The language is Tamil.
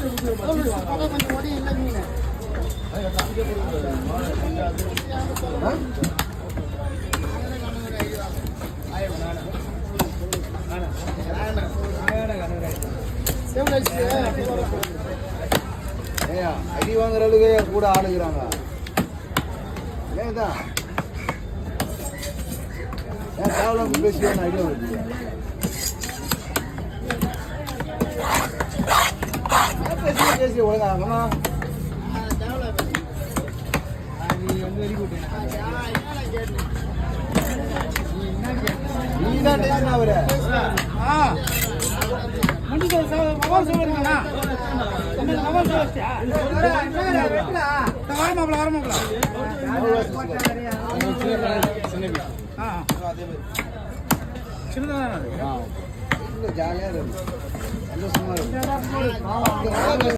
கொஞ்சம் ஓடி இல்லை மீன் அடி வாங்குற அளவுக்கு கூட ஆளுகிறாங்க ஏதான் ஏன் தேவலாம் பேசி ஐடியா வருது பேசி ஒழுங்காங்கம்மா நீதான் டேஷன் அவரு ஜாலியா இருக்கு சந்தோஷமா இருக்கு